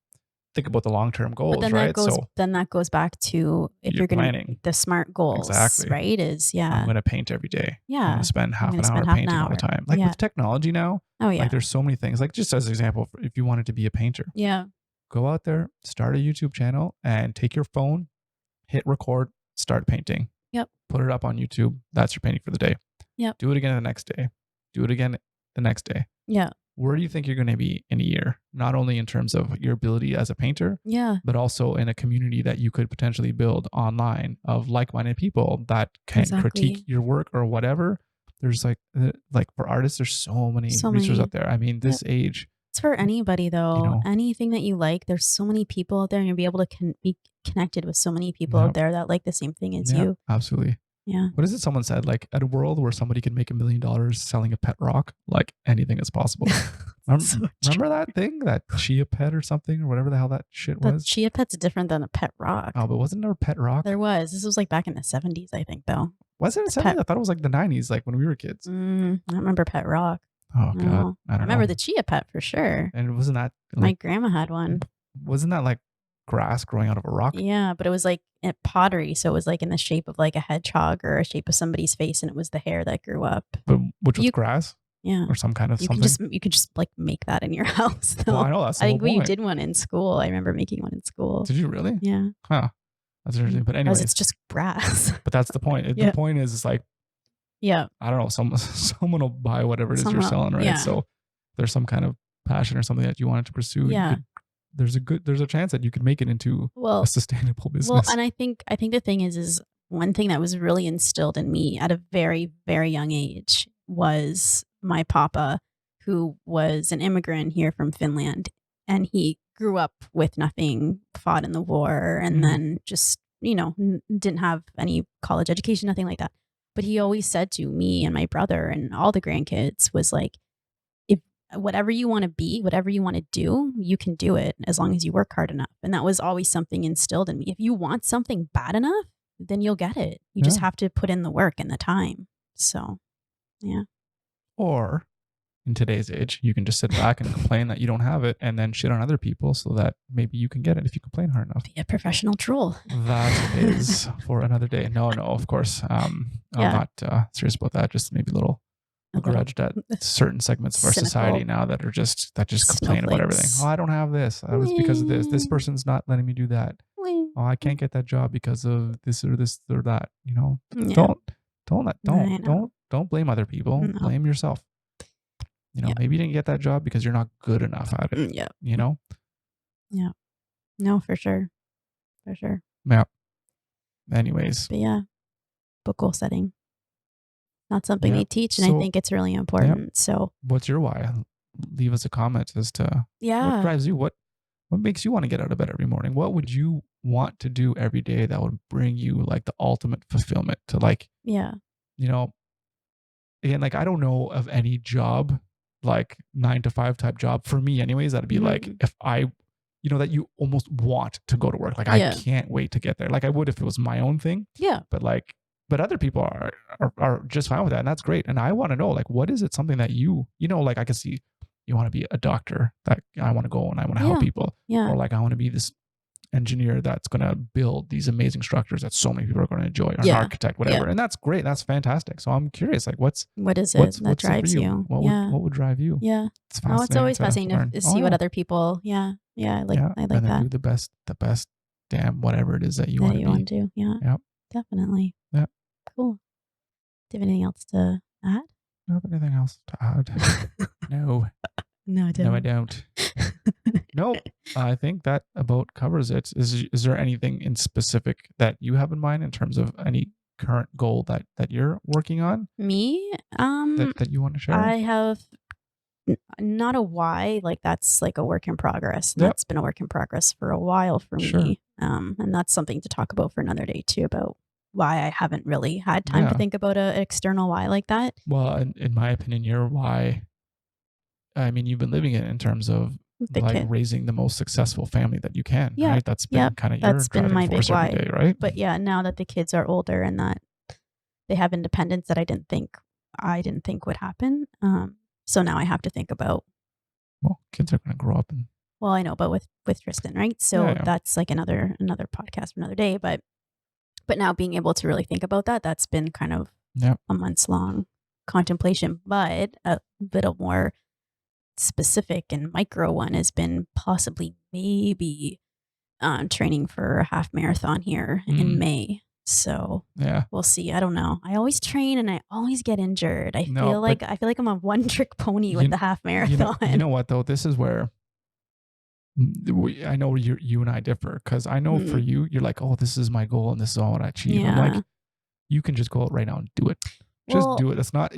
think about the long-term goals, but then right? Then that goes back to if you're going to the smart goals, exactly. Right? I'm going to paint every day. Yeah. I'm going to spend half an hour painting all the time. Like with technology now, like there's so many things. Like just as an example, if you wanted to be a painter, go out there, start a YouTube channel, and take your phone, hit record, start painting. Yep. Put it up on YouTube. That's your painting for the day. Yep. Do it again the next day. Do it again the next day. Yeah. Where do you think you're going to be in a year? Not only in terms of your ability as a painter, but also in a community that you could potentially build online of like-minded people that can critique your work or whatever. There's like for artists, there's so many resources out there. I mean, this age. It's for anybody though. Anything that you like, there's so many people out there, and you'll be able to be connected with so many people out there that like the same thing as you. Absolutely. Yeah. What is it someone said? Like, at a world where somebody could make $1 million selling a pet rock, like anything is possible. Remember that thing, that chia pet or something, or whatever the hell that shit was? Chia pet's different than a pet rock. Oh, but wasn't there a pet rock? There was. This was like back in the 70s, I think, though. Was it in the 70s? I thought it was like the 90s, like when we were kids. I remember pet rock. Oh God, No. I don't remember know. the chia pet for sure. And wasn't that My like grandma had one. grass growing out of a rock? Yeah, but it was like pottery, so it was like in the shape of like a hedgehog or a shape of somebody's face, and it was the hair that grew up. But which was You grass yeah. or some kind of You can something? just like make that in your house Well, though. I know that's the I whole think we point. did one in school. I remember making one in school. Did you really? Yeah. Huh. That's interesting. But Because anyways, it's just grass. but that's the point. The Yeah. point is, it's like, Yeah. I don't know, someone will buy whatever it is you're Someone- selling, right? yeah. So there's some kind of passion or something that you wanted to pursue. Yeah. There's a chance that you could make it into Well, a sustainable business. well, and I think the thing is one thing that was really instilled in me at a very, very young age was my papa, who was an immigrant here from Finland, and he grew up with nothing, fought in the war, and Mhm. then just, didn't have any college education, nothing like that. But he always said to me and my brother and all the grandkids was like, if whatever you want to be, whatever you want to do, you can do it as long as you work hard enough. And that was always something instilled in me. If you want something bad enough, then you'll get it. You just Yeah. have to put in the work and the time. So, yeah. Or in today's age, you can just sit back and complain that you don't have it and then shit on other people so that maybe you can get it if you complain hard enough. Be a professional troll. That is for another day. No, of course. I'm Yeah. not serious about that. Just maybe a little grudge at certain segments of our society Cynical now that just complain about everything. snowflakes. Oh, I don't have this. That was because of this. This person's not letting me do that. Oh, I can't get that job because of this or that. Yeah. Don't blame other people. No. Blame yourself. Yeah. Maybe you didn't get that job because you're not good enough at it. Yeah. Yeah. No, for sure. For sure. Anyways, But yeah, book goal setting. Not something Yeah. they teach, and So- I think it's really important. So what's your why? Leave us a comment as to what yeah, drives you. What makes you want to get out of bed every morning? What would you want to do every day that would bring you like the ultimate fulfillment to yeah, again, like I don't know of any job like 9 to 5 type job for me anyways. That'd be like if I, that you almost want to go to work. Like Yeah. I can't wait to get there. Like I would if it was my own thing, yeah, but other people are just fine with that. And that's great. And I want to know, like, what is it something that like I can see you want to be a doctor that I want to go and I want to help Yeah. people. yeah, Or like I want to be this engineer that's going to build these amazing structures that so many people are going to enjoy, or Yeah. an architect, whatever. And that's great. That's fantastic. So I'm curious, like what is it what's that it for drives you? you? What Yeah, would drive you? yeah. It's Oh, it's always fascinating learn. to see what other people. Yeah, I like and then that. do the best damn whatever it is that you That want to you be. want to. Yeah, Yep. definitely. Yeah. Cool. Do you have anything else to add? Do you have anything else to add? No. No, I No, I don't. Nope. I think that about covers it. Is there anything in specific that you have in mind in terms of any current goal that you're working on Me? that you want to share? I have not a why, like that's like a work in progress. And Yep. That's been a work in progress for a while for Sure. me. And that's something to talk about for another day too, about why I haven't really had time Yeah. to think about an external why like that. Well, in my opinion, your why. I mean, you've been living it in terms of The like kid. raising the most successful family that you can. Yeah. Right. That's been Yep. kind of your That's been driving my big force every why. day, right? But yeah, now that the kids are older and that they have independence that I didn't think would happen. So now I have to think about, Well, kids are going to grow up and well, I know, but with Tristan, right? So Yeah. that's like another podcast for another day. But now being able to really think about that's been kind of Yep. a months long contemplation. But a bit of more specific and micro one has been possibly maybe training for a half marathon here in May. So yeah. we'll see. I don't know. I always train and I always get injured. I No, feel like I'm a one trick pony with You- the half You marathon. know what though? This is where I know you and I differ, because I know for you, you're like, oh, this is my goal and this is all I want to achieve. I'm Yeah. like, you can just go out right now and do it. Just Well, do it. It's not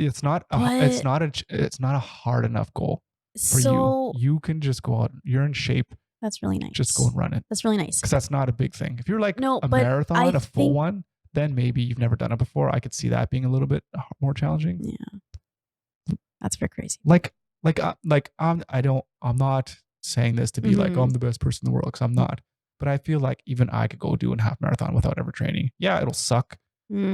a hard enough goal for so you. You can just go out. You're in shape. that's really nice. Just go and run it. That's really nice. Because that's not a big thing. If you're like No, a but marathon, I a full think- one, then maybe you've never done it before. I could see that being a little bit more challenging. Yeah. That's for crazy. I'm not saying this to be like, oh, I'm the best person in the world, because I'm not. But I feel like even I could go do a half marathon without ever training. Yeah, it'll suck.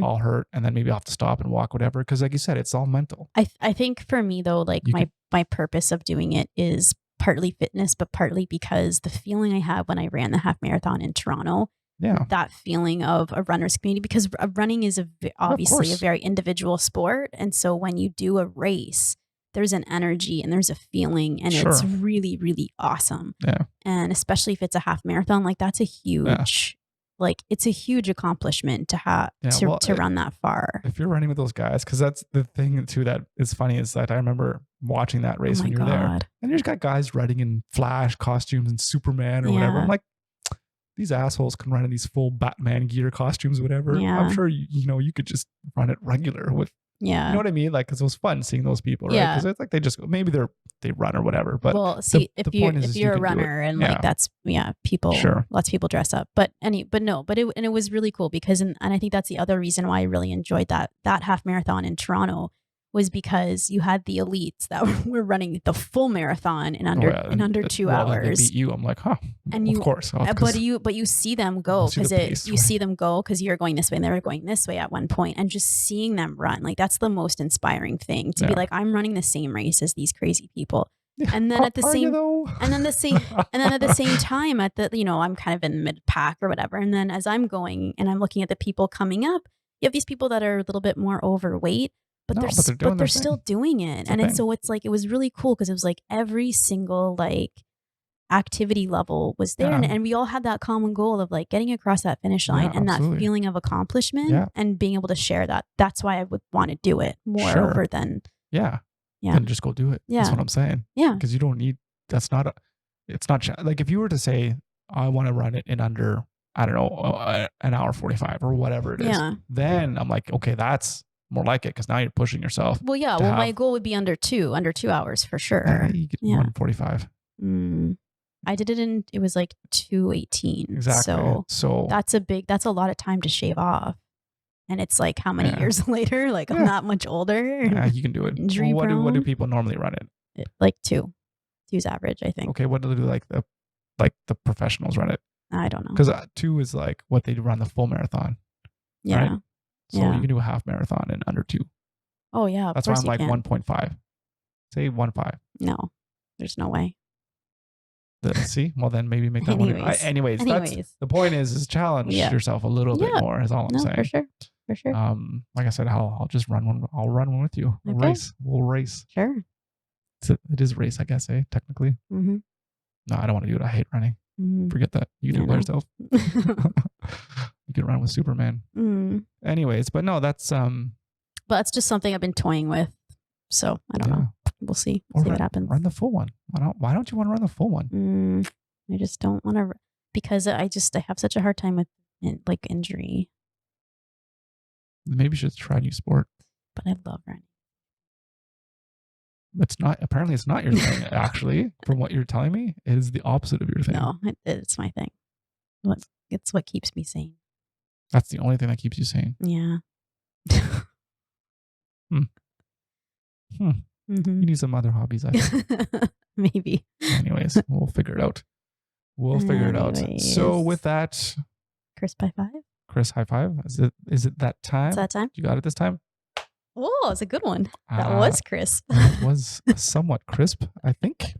I'll hurt, and then maybe I'll have to stop and walk, whatever. Because like you said, it's all mental. I think for me though, like my purpose of doing it is partly fitness, but partly because the feeling I had when I ran the half marathon in Toronto, that feeling of a runner's community, because running is obviously a very individual sport. And so when you do a race, there's an energy and there's a feeling, and it's really, really awesome. Yeah. And especially if it's a half marathon, like that's a huge, like it's a huge accomplishment to have to run that far. If you're running with those guys, because that's the thing too that is funny, is that I remember watching that race when you're there, and you just got guys running in Flash costumes and Superman or whatever. I'm like, these assholes can run in these full Batman gear costumes, whatever. Yeah. I'm sure you could just run it regular with. You know what I mean? Like, because it was fun seeing those people, right? Because it's like maybe they run or whatever. But well, see, if you're a runner and like that's people, lots of people dress up. But it was really cool because and I think that's the other reason why I really enjoyed that half marathon in Toronto, was because you had the elites that were running the full marathon in under 2 hours. They beat you. I'm like, and of course. But you see them go see them go because you're going this way and they were going this way at one point, and just seeing them run, like that's the most inspiring thing, to be like, I'm running the same race as these crazy people. And then at the same time at the I'm kind of in mid pack or whatever, and then as I'm going and I'm looking at the people coming up, you have these people that are a little bit more overweight, but they're still doing it. And so it's like, it was really cool because it was like every single like activity level was there. And we all had that common goal of like getting across that finish line and that feeling of accomplishment and being able to share that. That's why I would want to do it more over than. Then just go do it. That's what I'm saying. Because you don't need, it's not like if you were to say, I want to run it in under, I don't know, an hour 45 or whatever it is. Then I'm like, okay, that's more like it, because now you're pushing yourself. Well, my goal would be under 2 hours for sure. You get 145. I did it it was like 2:18. Exactly. So that's a lot of time to shave off. And it's like, how many years later? Like I'm not much older. You can do it. Injury prone. What do people normally run it? Like 2. 2's average, I think. Okay, what do the professionals run it? I don't know. Because 2 is like what they run the full marathon. Yeah. Right? So you can do a half marathon in under 2. Oh yeah. That's why I'm like 1.5. Say 1.5. No, there's no way. See? Well, then maybe make that anyways. That's the point is challenge yourself a little bit more is all I'm saying. For sure. Like I said, I'll just run one. I'll run one with you. Okay. We'll race. Sure. It is a race, I guess, technically. Mm-hmm. No, I don't want to do it. I hate running. Mm-hmm. Forget that. You can do it by yourself. You can run with Superman. Anyways, but no, that's But it's just something I've been toying with. So I don't know. We'll see. See what happens. Run the full one. Why don't you want to run the full one? I just don't want to, because I have such a hard time with like injury. Maybe you should try a new sport. But I love running. Apparently it's not your thing, actually. From what you're telling me, it is the opposite of your thing. No, it's my thing. It's what keeps me sane. That's the only thing that keeps you sane. Yeah. You need some other hobbies, I think. Maybe. Anyways, we'll figure it out. So with that, Chris, high five. Chris, high five. Is it that time? It's that time. You got it this time? Oh, it's a good one. That was crisp. It was somewhat crisp, I think.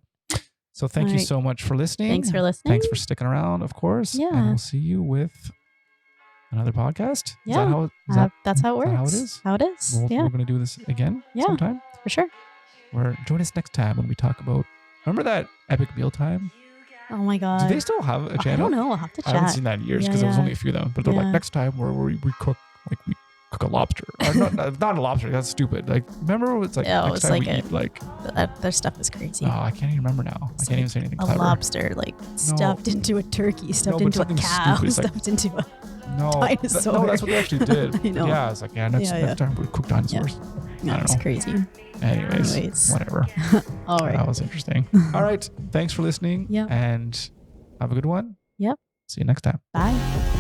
So thank you so much for listening. Thanks for listening. Thanks for sticking around, of course. Yeah. And we'll see you with another podcast. Yeah. That's how it works. How it is? How it is. We're going to do this again sometime. For sure. Join us next time when we talk about, remember that Epic Mealtime? Oh my God. Do they still have a channel? I don't know. I'll have to check. I haven't seen that in years because there was only a few of them. But they're like, next time where we cook, like we cook a lobster. Or not a lobster. That's stupid. Like, remember it's like next time we eat like... Their stuff is crazy. Oh, I can't even remember now. I can't even say anything clever. A lobster, like stuffed into a turkey, stuffed into a cow, stuffed into a dinosaur. No, that's what they actually did. I know. Yeah, it's like, next time we cook dinosaurs. Yeah, it's crazy. Anyways, whatever. All right. That was interesting. All right. Thanks for listening. Yep. And have a good one. Yep. See you next time. Bye.